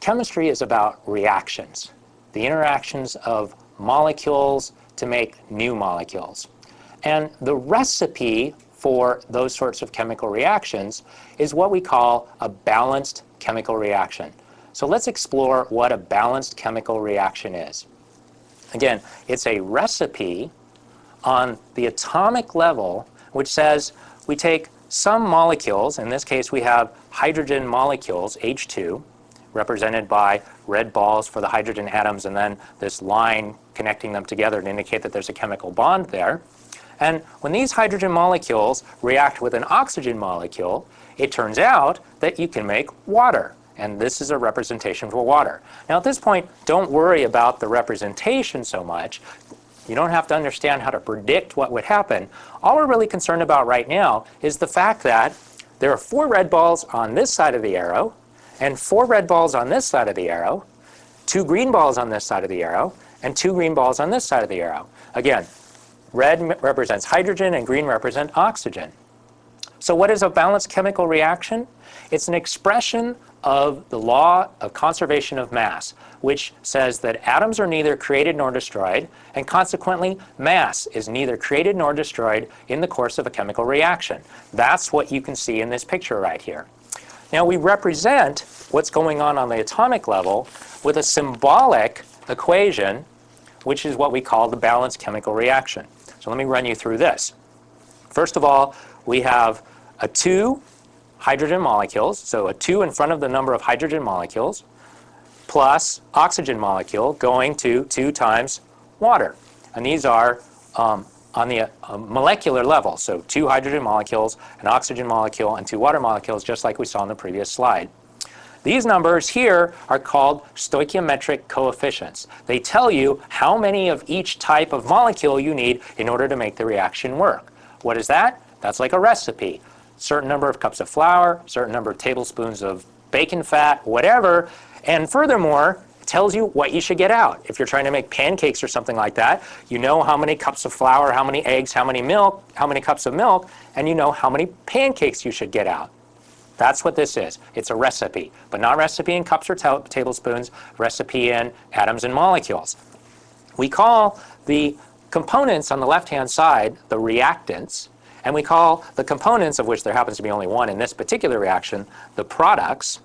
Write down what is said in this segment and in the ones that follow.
chemistry is about reactions, the interactions of molecules to make new molecules. And the recipe for those sorts of chemical reactions is what we call a balanced chemical reaction. So let's explore what a balanced chemical reaction is. Again, it's a recipe on the atomic level which says we take some molecules, in this case we have hydrogen molecules, H2, represented by red balls for the hydrogen atoms and then this line connecting them together to indicate that there's a chemical bond there. And when these hydrogen molecules react with an oxygen molecule, it turns out that you can make water. And this is a representation for water. Now at this point, don't worry about the representation so much. You don't have to understand how to predict what would happen. All we're really concerned about right now is the fact that there are 4 red balls on this side of the arrow and 4 red balls on this side of the arrow, 2 green balls on this side of the arrow, and 2 green balls on this side of the arrow. Again, red represents hydrogen and green represent oxygen. So what is a balanced chemical reaction? It's an expression of the law of conservation of mass, which says that atoms are neither created nor destroyed, and consequently mass is neither created nor destroyed in the course of a chemical reaction. That's what you can see in this picture right here. Now we represent what's going on the atomic level with a symbolic equation, which is what we call the balanced chemical reaction. So let me run you through this. First of all, we have a 2 hydrogen molecules, so a 2 in front of the number of hydrogen molecules, plus oxygen molecule going to 2 times water. And these are on the molecular level, so 2 hydrogen molecules, an oxygen molecule, and 2 water molecules, just like we saw in the previous slide. These numbers here are called stoichiometric coefficients. They tell you how many of each type of molecule you need in order to make the reaction work. What is that? That's like a recipe. Certain number of cups of flour, certain number of tablespoons of bacon fat, whatever. And furthermore, it tells you what you should get out. If you're trying to make pancakes or something like that, you know how many cups of flour, how many eggs, how many milk, how many cups of milk, and you know how many pancakes you should get out. That's what this is. It's a recipe, but not recipe in cups or tablespoons, recipe in atoms and molecules. We call the components on the left-hand side the reactants, and we call the components, of which there happens to be only one in this particular reaction, the products.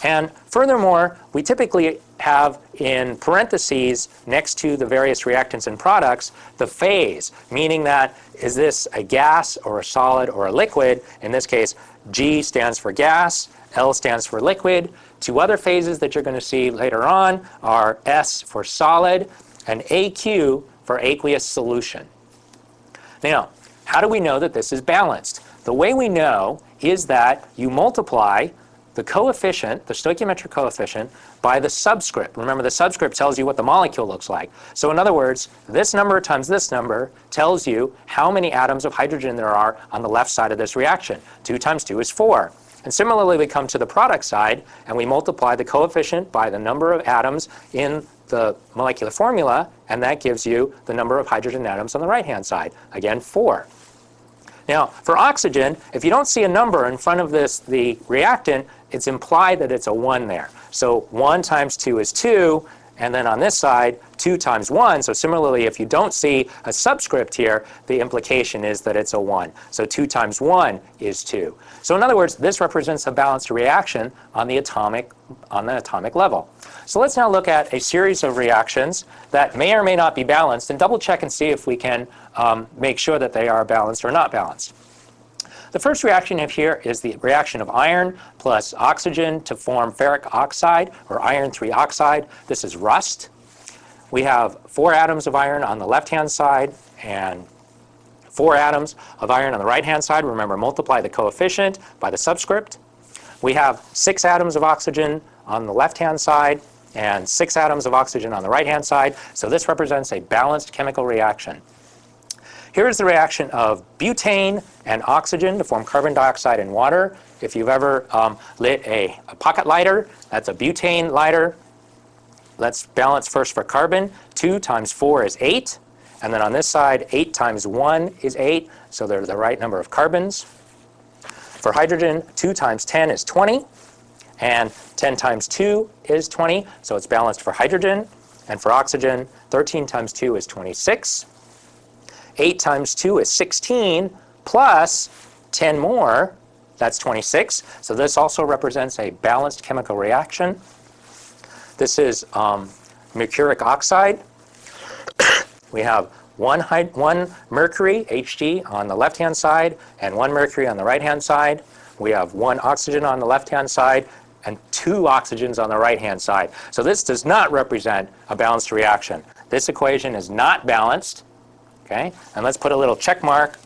And furthermore, we typically have in parentheses next to the various reactants and products the phase, meaning that is this a gas or a solid or a liquid? In this case, G stands for gas, L stands for liquid. 2 other phases that you're going to see later on are S for solid and AQ for aqueous solution. Now, how do we know that this is balanced? The way we know is that you multiply the coefficient, the stoichiometric coefficient, by the subscript. Remember, the subscript tells you what the molecule looks like. So in other words, this number times this number tells you how many atoms of hydrogen there are on the left side of this reaction. 2 times 2 is 4. And similarly, we come to the product side, and we multiply the coefficient by the number of atoms in the molecular formula, and that gives you the number of hydrogen atoms on the right-hand side. Again, 4. Now, for oxygen, if you don't see a number in front of the reactant, it's implied that it's a 1 there. So 1 times 2 is 2, and then on this side, 2 times 1. So similarly, if you don't see a subscript here, the implication is that it's a 1. So 2 times 1 is 2. So in other words, this represents a balanced reaction on the atomic level. So let's now look at a series of reactions that may or may not be balanced, and double check and see if we can make sure that they are balanced or not balanced. The first reaction here is the reaction of iron plus oxygen to form ferric oxide, or iron 3 oxide. This is rust. We have 4 atoms of iron on the left-hand side and 4 atoms of iron on the right-hand side. Remember, multiply the coefficient by the subscript. We have 6 atoms of oxygen on the left-hand side and 6 atoms of oxygen on the right-hand side. So this represents a balanced chemical reaction. Here is the reaction of butane and oxygen to form carbon dioxide and water. If you've ever lit a pocket lighter, that's a butane lighter. Let's balance first for carbon. 2 times 4 is 8. And then on this side, 8 times 1 is 8. So they're the right number of carbons. For hydrogen, 2 times 10 is 20. And 10 times 2 is 20, so it's balanced for hydrogen. And for oxygen, 13 times 2 is 26. 8 times 2 is 16, plus 10 more, that's 26. So this also represents a balanced chemical reaction. This is mercuric oxide. We have one mercury, Hg, on the left-hand side and one mercury on the right-hand side. We have one oxygen on the left-hand side and two oxygens on the right-hand side. So this does not represent a balanced reaction. This equation is not balanced. Okay? And let's put a little check mark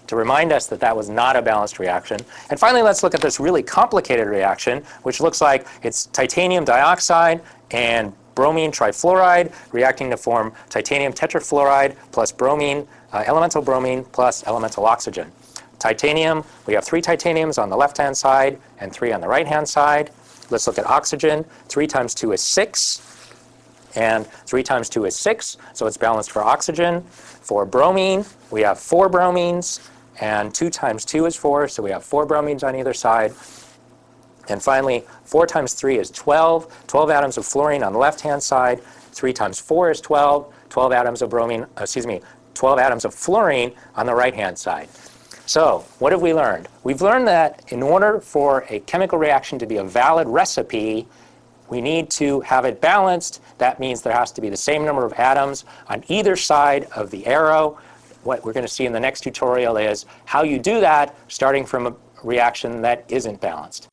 to remind us that that was not a balanced reaction. And finally, let's look at this really complicated reaction, which looks like it's titanium dioxide and bromine trifluoride reacting to form titanium tetrafluoride plus bromine, elemental bromine plus elemental oxygen. Titanium, we have 3 titaniums on the left-hand side and 3 on the right-hand side. Let's look at oxygen. 3 times 2 is 6, and 3 times 2 is 6, so it's balanced for oxygen. For bromine, we have 4 bromines, and 2 times 2 is 4, so we have 4 bromines on either side. And finally, 4 times 3 is 12, 12 atoms of fluorine on the left-hand side. 3 times 4 is 12, 12 atoms of 12 atoms of fluorine on the right-hand side. So what have we learned? We've learned that in order for a chemical reaction to be a valid recipe, we need to have it balanced. That means there has to be the same number of atoms on either side of the arrow. What we're going to see in the next tutorial is how you do that starting from a reaction that isn't balanced.